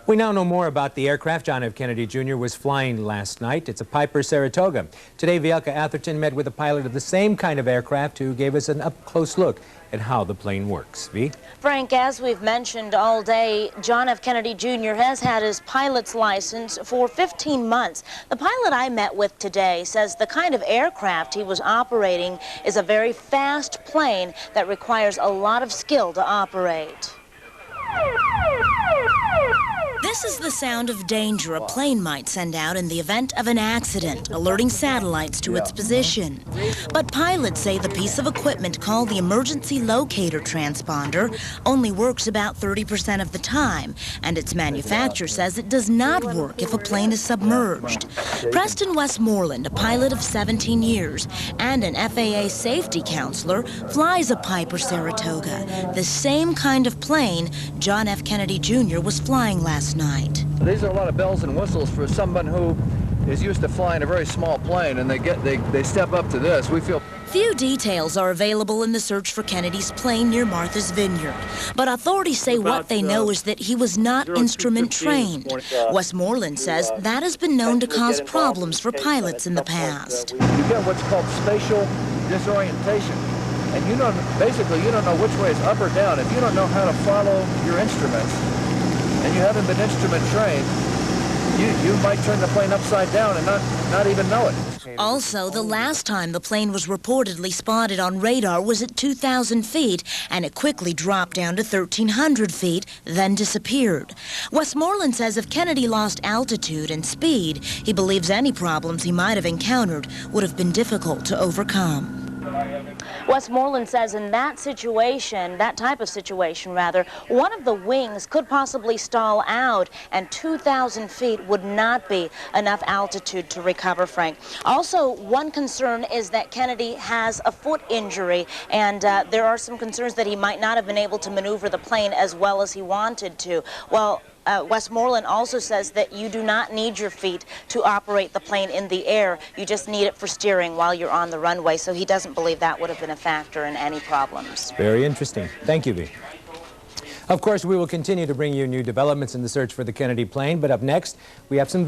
We now know more about the aircraft John F. Kennedy Jr. was flying last night. It's a Piper Saratoga. Today, Vielka Atherton met with a pilot of the same kind of aircraft who gave us an up-close look at how the plane works. V? Frank, as we've mentioned all day, John F. Kennedy Jr. has had his pilot's license for 15 months. The pilot I met with today says the kind of aircraft he was operating is a very fast plane that requires a lot of skill to operate. This is the sound of danger a plane might send out in the event of an accident, alerting satellites to its position. But pilots say the piece of equipment called the emergency locator transponder only works about 30% of the time, and its manufacturer says it does not work if a plane is submerged. Preston Westmoreland, a pilot of 17 years and an FAA safety counselor, flies a Piper Saratoga, the same kind of plane John F. Kennedy Jr. was flying last night. These are a lot of bells and whistles for someone who is used to flying a very small plane, and they step up to this. We feel few details are available in the search for Kennedy's plane near Martha's Vineyard, but authorities say what they know is that he was not instrument trained. Westmoreland says that has been known to cause problems for pilots in the past. You get what's called spatial disorientation, and basically you don't know which way is up or down. If you don't know how to follow your instruments, and you haven't been instrument trained, you might turn the plane upside down and not even know it. Also, the last time the plane was reportedly spotted on radar was at 2,000 feet, and it quickly dropped down to 1,300 feet, then disappeared. Westmoreland says if Kennedy lost altitude and speed, he believes any problems he might have encountered would have been difficult to overcome. Westmoreland says in that situation, that type of situation rather, one of the wings could possibly stall out, and 2,000 feet would not be enough altitude to recover, Frank. Also, one concern is that Kennedy has a foot injury, and there are some concerns that he might not have been able to maneuver the plane as well as he wanted to. Well, Westmoreland also says that you do not need your feet to operate the plane in the air. You just need it for steering while you're on the runway, so he doesn't believe that would have been a factor in any problems. Very interesting. Thank you, V. Of course, we will continue to bring you new developments in the search for the Kennedy plane, but up next, we have some